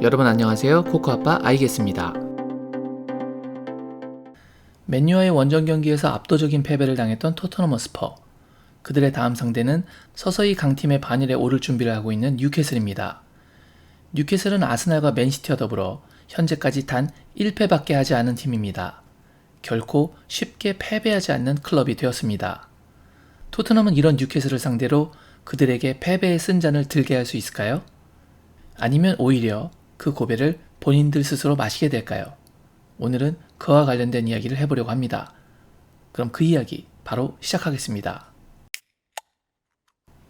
여러분 안녕하세요. 코코아빠 아이겠습니다. 맨유와의 원정 경기에서 압도적인 패배를 당했던 토트넘 허스퍼. 그들의 다음 상대는 서서히 강팀의 반열에 오를 준비를 하고 있는 뉴캐슬입니다. 뉴캐슬은 아스날과 맨시티와 더불어 현재까지 단 1패밖에 하지 않은 팀입니다. 결코 쉽게 패배하지 않는 클럽이 되었습니다. 토트넘은 이런 뉴캐슬을 상대로 그들에게 패배의 쓴잔을 들게 할 수 있을까요? 아니면 오히려 그 고배를 본인들 스스로 마시게 될까요? 오늘은 그와 관련된 이야기를 해보려고 합니다. 그럼 그 이야기 바로 시작하겠습니다.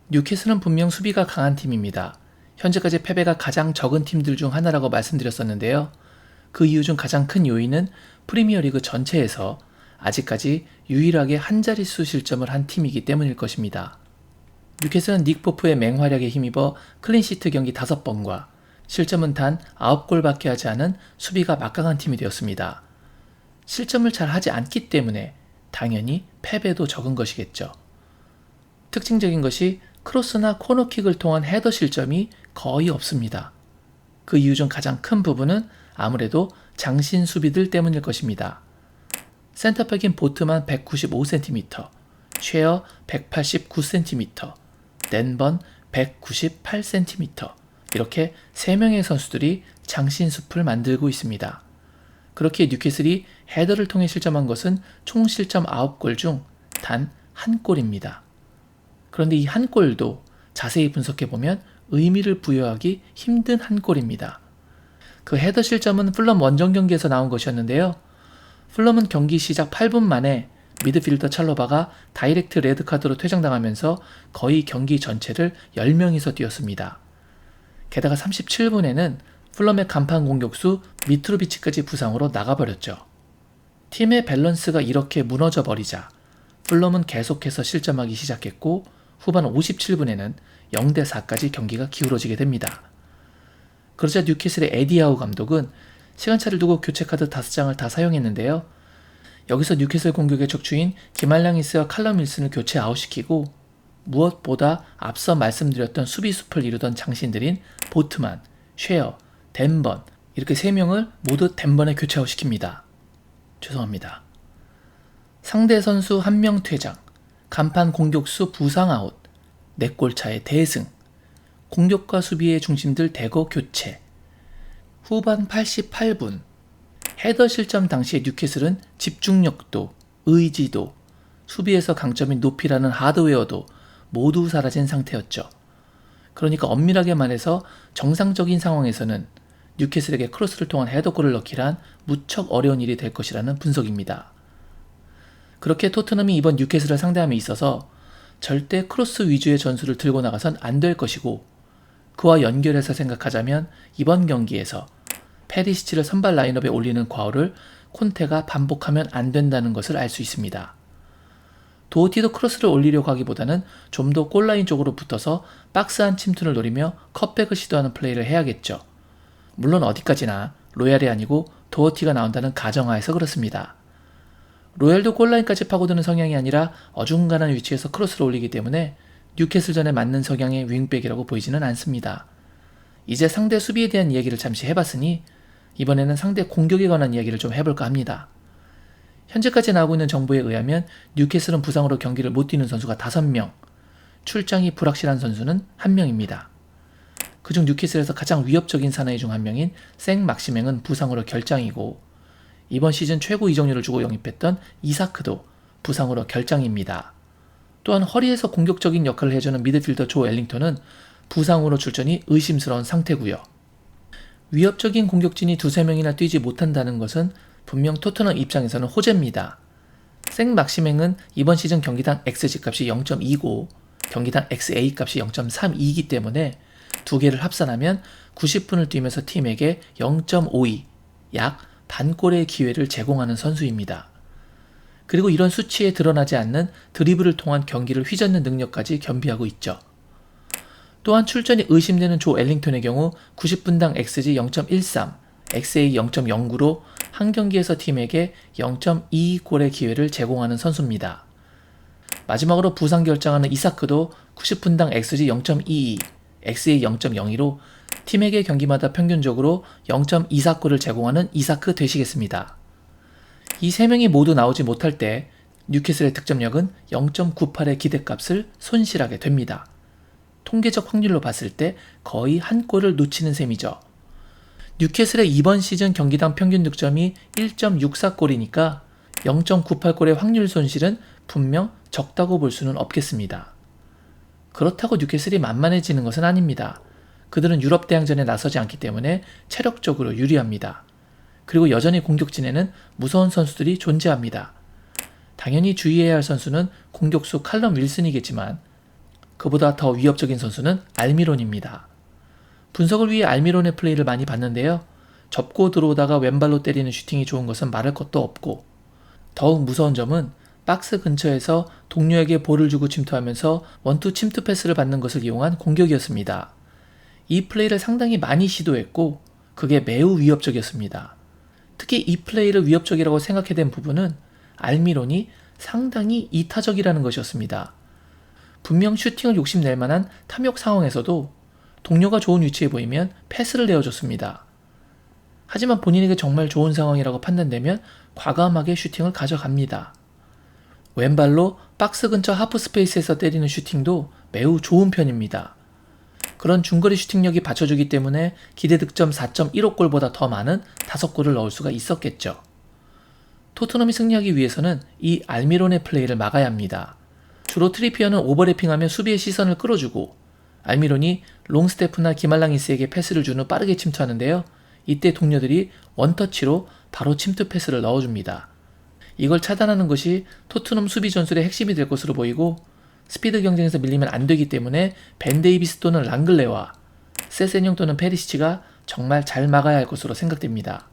뉴캐슬은 분명 수비가 강한 팀입니다. 현재까지 패배가 가장 적은 팀들 중 하나라고 말씀드렸었는데요. 그 이유 중 가장 큰 요인은 프리미어리그 전체에서 아직까지 유일하게 한 자릿수 실점을 한 팀이기 때문일 것입니다. 뉴캐슬은 닉 포프의 맹활약에 힘입어 클린시트 경기 5번과 실점은 단 9골밖에 하지 않은 수비가 막강한 팀이 되었습니다. 실점을 잘 하지 않기 때문에 당연히 패배도 적은 것이겠죠. 특징적인 것이 크로스나 코너킥을 통한 헤더 실점이 거의 없습니다. 그 이유 중 가장 큰 부분은 아무래도 장신 수비들 때문일 것입니다. 센터백인 보트만 195cm, 쉐어 189cm, 넨번 198cm, 이렇게 3명의 선수들이 장신숲을 만들고 있습니다. 그렇게 뉴캐슬이 헤더를 통해 실점한 것은 총 실점 9골 중 단 1골입니다. 그런데 이 한 골도 자세히 분석해보면 의미를 부여하기 힘든 한 골입니다. 그 헤더 실점은 풀럼 원정 경기에서 나온 것이었는데요. 풀럼은 경기 시작 8분 만에 미드필더 찰로바가 다이렉트 레드카드로 퇴장당하면서 거의 경기 전체를 10명이서 뛰었습니다. 게다가 37분에는 풀럼의 간판 공격수 미트로비치까지 부상으로 나가버렸죠. 팀의 밸런스가 이렇게 무너져 버리자 풀럼은 계속해서 실점하기 시작했고 후반 57분에는 0대4까지 경기가 기울어지게 됩니다. 그러자 뉴캐슬의 에디아우 감독은 시간차를 두고 교체카드 5장을 다 사용했는데요. 여기서 뉴캐슬 공격의 척추인 기말랑이스와 칼럼 윌슨을 교체 아웃시키고 무엇보다 앞서 말씀드렸던 수비숲을 이루던 장신들인 보트만, 쉐어, 덴번, 이렇게 3명을 모두 덴번에 교체 아웃시킵니다. 죄송합니다. 상대 선수 1명 퇴장, 간판 공격수 부상 아웃, 4골 차의 대승, 공격과 수비의 중심들 대거 교체. 후반 88분, 헤더 실점 당시의 뉴캐슬은 집중력도, 의지도, 수비에서 강점인 높이라는 하드웨어도 모두 사라진 상태였죠. 그러니까 엄밀하게 말해서 정상적인 상황에서는 뉴캐슬에게 크로스를 통한 헤더골을 넣기란 무척 어려운 일이 될 것이라는 분석입니다. 그렇게 토트넘이 이번 뉴캐슬을 상대함에 있어서 절대 크로스 위주의 전술을 들고 나가선 안 될 것이고, 그와 연결해서 생각하자면 이번 경기에서 페리시치를 선발 라인업에 올리는 과오를 콘테가 반복하면 안 된다는 것을 알 수 있습니다. 도어티도 크로스를 올리려고 하기보다는 좀 더 골라인 쪽으로 붙어서 박스 안 침투를 노리며 컷백을 시도하는 플레이를 해야겠죠. 물론 어디까지나 로얄이 아니고 도어티가 나온다는 가정하에서 그렇습니다. 로얄도 골라인까지 파고드는 성향이 아니라 어중간한 위치에서 크로스를 올리기 때문에 뉴캐슬전에 맞는 성향의 윙백이라고 보이지는 않습니다. 이제 상대 수비에 대한 이야기를 잠시 해봤으니 이번에는 상대 공격에 관한 이야기를 좀 해볼까 합니다. 현재까지 나오고 있는 정보에 의하면 뉴캐슬은 부상으로 경기를 못 뛰는 선수가 5명, 출장이 불확실한 선수는 1명입니다. 그중 뉴캐슬에서 가장 위협적인 사나이 중 1명인 생 막시맹은 부상으로 결장이고, 이번 시즌 최고 이적료를 주고 영입했던 이사크도 부상으로 결장입니다. 또한 허리에서 공격적인 역할을 해주는 미드필더 조 엘링턴은 부상으로 출전이 의심스러운 상태고요. 위협적인 공격진이 2-3명이나 뛰지 못한다는 것은 분명 토트넘 입장에서는 호재입니다. 생 막시맹은 이번 시즌 경기당 XG 값이 0.2고 경기당 XA 값이 0.32이기 때문에 두 개를 합산하면 90분을 뛰면서 팀에게 0.52, 약 반골의 기회를 제공하는 선수입니다. 그리고 이런 수치에 드러나지 않는 드리블을 통한 경기를 휘젓는 능력까지 겸비하고 있죠. 또한 출전이 의심되는 조 엘링턴의 경우 90분당 XG 0.13, XA 0.09로 한 경기에서 팀에게 0.22골의 기회를 제공하는 선수입니다. 마지막으로 부상 결장하는 이사크도 90분당 XG 0.22, XA 0.02로 팀에게 경기마다 평균적으로 0.24골을 제공하는 이사크 되시겠습니다. 이 3명이 모두 나오지 못할 때 뉴캐슬의 득점력은 0.98의 기대값을 손실하게 됩니다. 통계적 확률로 봤을 때 거의 한 골을 놓치는 셈이죠. 뉴캐슬의 이번 시즌 경기당 평균 득점이 1.64골이니까 0.98골의 확률 손실은 분명 적다고 볼 수는 없겠습니다. 그렇다고 뉴캐슬이 만만해지는 것은 아닙니다. 그들은 유럽 대항전에 나서지 않기 때문에 체력적으로 유리합니다. 그리고 여전히 공격진에는 무서운 선수들이 존재합니다. 당연히 주의해야 할 선수는 공격수 칼럼 윌슨이겠지만 그보다 더 위협적인 선수는 알미론입니다. 분석을 위해 알미론의 플레이를 많이 봤는데요. 접고 들어오다가 왼발로 때리는 슈팅이 좋은 것은 말할 것도 없고, 더욱 무서운 점은 박스 근처에서 동료에게 볼을 주고 침투하면서 원투 침투 패스를 받는 것을 이용한 공격이었습니다. 이 플레이를 상당히 많이 시도했고 그게 매우 위협적이었습니다. 특히 이 플레이를 위협적이라고 생각해낸 부분은 알미론이 상당히 이타적이라는 것이었습니다. 분명 슈팅을 욕심낼 만한 탐욕 상황에서도 동료가 좋은 위치에 보이면 패스를 내어줬습니다. 하지만 본인에게 정말 좋은 상황이라고 판단되면 과감하게 슈팅을 가져갑니다. 왼발로 박스 근처 하프 스페이스에서 때리는 슈팅도 매우 좋은 편입니다. 그런 중거리 슈팅력이 받쳐주기 때문에 기대 득점 4.15골보다 더 많은 5골을 넣을 수가 있었겠죠. 토트넘이 승리하기 위해서는 이 알미론의 플레이를 막아야 합니다. 주로 트리피어는 오버래핑하며 수비의 시선을 끌어주고 알미론이 롱스테프나 기말랑이스에게 패스를 준 후 빠르게 침투하는데요. 이때 동료들이 원터치로 바로 침투 패스를 넣어줍니다. 이걸 차단하는 것이 토트넘 수비 전술의 핵심이 될 것으로 보이고 스피드 경쟁에서 밀리면 안 되기 때문에 벤 데이비스 또는 랑글레와 세세뇽 또는 페리시치가 정말 잘 막아야 할 것으로 생각됩니다.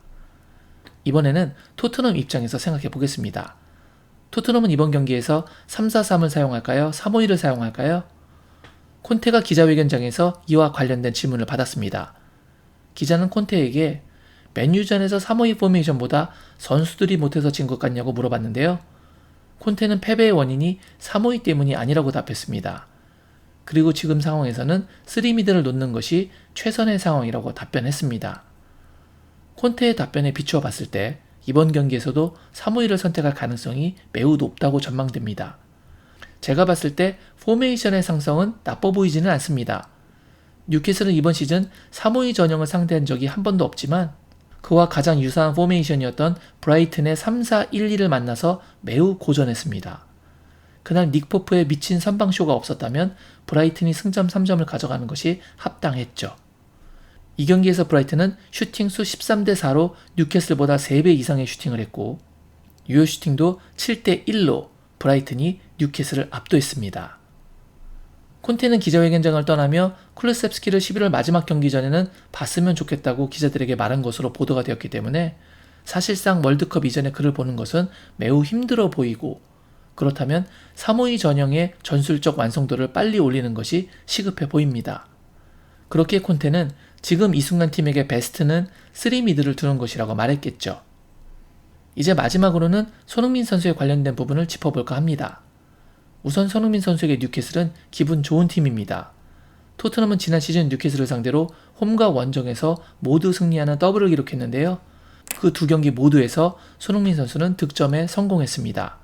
이번에는 토트넘 입장에서 생각해 보겠습니다. 토트넘은 이번 경기에서 3-4-3을 사용할까요? 3-5-2를 사용할까요? 콘테가 기자회견장에서 이와 관련된 질문을 받았습니다. 기자는 콘테에게 맨유전에서 3-5-2 포메이션보다 선수들이 못해서 진 것 같냐고 물어봤는데요. 콘테는 패배의 원인이 3-5-2 때문이 아니라고 답했습니다. 그리고 지금 상황에서는 3미드를 놓는 것이 최선의 상황이라고 답변했습니다. 콘테의 답변에 비추어 봤을 때 이번 경기에서도 3-5-2를 선택할 가능성이 매우 높다고 전망됩니다. 제가 봤을 때 포메이션의 상성은 나빠 보이지는 않습니다. 뉴캐슬은 이번 시즌 3-5-2 전형을 상대한 적이 한 번도 없지만 그와 가장 유사한 포메이션이었던 브라이튼의 3-4-1-2를 만나서 매우 고전했습니다. 그날 닉 포프의 미친 선방쇼가 없었다면 브라이튼이 승점 3점을 가져가는 것이 합당했죠. 이 경기에서 브라이튼은 슈팅 수 13-4로 뉴캐슬보다 3배 이상의 슈팅을 했고 유효 슈팅도 7-1로 브라이튼이 뉴캐슬을 압도했습니다. 콘테는 기자회견장을 떠나며 쿨루셉스키를 11월 마지막 경기 전에는 봤으면 좋겠다고 기자들에게 말한 것으로 보도가 되었기 때문에 사실상 월드컵 이전에 그를 보는 것은 매우 힘들어 보이고 그렇다면 3-5-2 전형의 전술적 완성도를 빨리 올리는 것이 시급해 보입니다. 그렇게 콘테는 지금 이 순간 팀에게 베스트는 3미드를 두는 것이라고 말했겠죠. 이제 마지막으로는 손흥민 선수에 관련된 부분을 짚어볼까 합니다. 우선 손흥민 선수에게 뉴캐슬은 기분 좋은 팀입니다. 토트넘은 지난 시즌 뉴캐슬을 상대로 홈과 원정에서 모두 승리하는 더블을 기록했는데요. 그 두 경기 모두에서 손흥민 선수는 득점에 성공했습니다.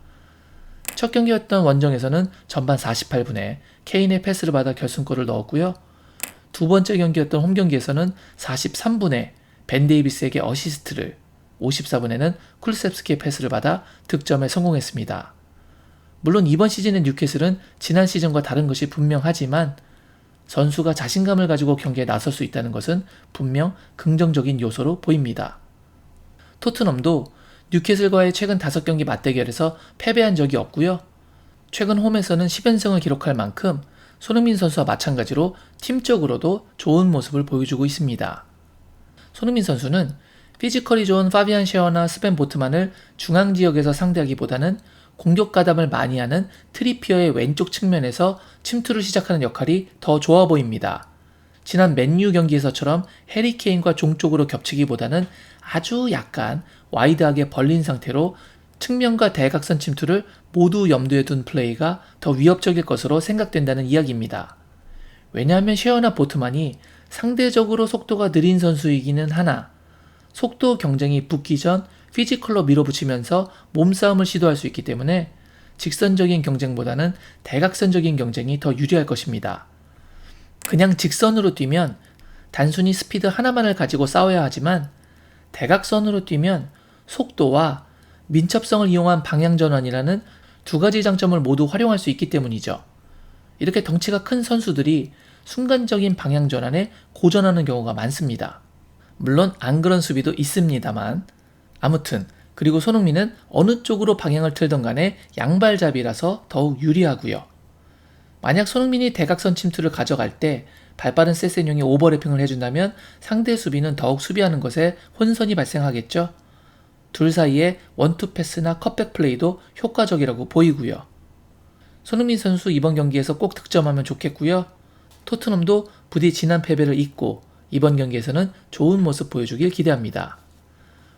첫 경기였던 원정에서는 전반 48분에 케인의 패스를 받아 결승골을 넣었고요. 두 번째 경기였던 홈 경기에서는 43분에 벤 데이비스에게 어시스트를, 54분에는 쿨셉스키의 패스를 받아 득점에 성공했습니다. 물론 이번 시즌의 뉴캐슬은 지난 시즌과 다른 것이 분명하지만 선수가 자신감을 가지고 경기에 나설 수 있다는 것은 분명 긍정적인 요소로 보입니다. 토트넘도 뉴캐슬과의 최근 5경기 맞대결에서 패배한 적이 없고요. 최근 홈에서는 10연승을 기록할 만큼 손흥민 선수와 마찬가지로 팀적으로도 좋은 모습을 보여주고 있습니다. 손흥민 선수는 피지컬이 좋은 파비안 셰어나 스벤 보트만을 중앙 지역에서 상대하기보다는 공격 가담을 많이 하는 트리피어의 왼쪽 측면에서 침투를 시작하는 역할이 더 좋아 보입니다. 지난 맨유 경기에서처럼 해리 케인과 종쪽으로 겹치기보다는 아주 약간 와이드하게 벌린 상태로 측면과 대각선 침투를 모두 염두에 둔 플레이가 더 위협적일 것으로 생각된다는 이야기입니다. 왜냐하면 셰어나 보트만이 상대적으로 속도가 느린 선수이기는 하나 속도 경쟁이 붙기 전 피지컬로 밀어붙이면서 몸싸움을 시도할 수 있기 때문에 직선적인 경쟁보다는 대각선적인 경쟁이 더 유리할 것입니다. 그냥 직선으로 뛰면 단순히 스피드 하나만을 가지고 싸워야 하지만 대각선으로 뛰면 속도와 민첩성을 이용한 방향전환이라는 두 가지 장점을 모두 활용할 수 있기 때문이죠. 이렇게 덩치가 큰 선수들이 순간적인 방향전환에 고전하는 경우가 많습니다. 물론 안 그런 수비도 있습니다만 아무튼 그리고 손흥민은 어느 쪽으로 방향을 틀던 간에 양발잡이라서 더욱 유리하고요. 만약 손흥민이 대각선 침투를 가져갈 때 발빠른 세세뇽이 오버래핑을 해준다면 상대 수비는 더욱 수비하는 것에 혼선이 발생하겠죠. 둘 사이에 원투 패스나 컷백 플레이도 효과적이라고 보이고요. 손흥민 선수 이번 경기에서 꼭 득점하면 좋겠고요. 토트넘도 부디 지난 패배를 잊고 이번 경기에서는 좋은 모습 보여주길 기대합니다.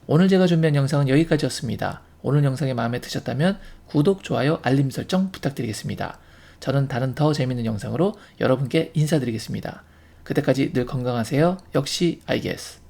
오늘 제가 준비한 영상은 여기까지였습니다. 오늘 영상이 마음에 드셨다면 구독, 좋아요, 알림 설정 부탁드리겠습니다. 저는 다른 더 재밌는 영상으로 여러분께 인사드리겠습니다. 그때까지 늘 건강하세요. 역시 I guess.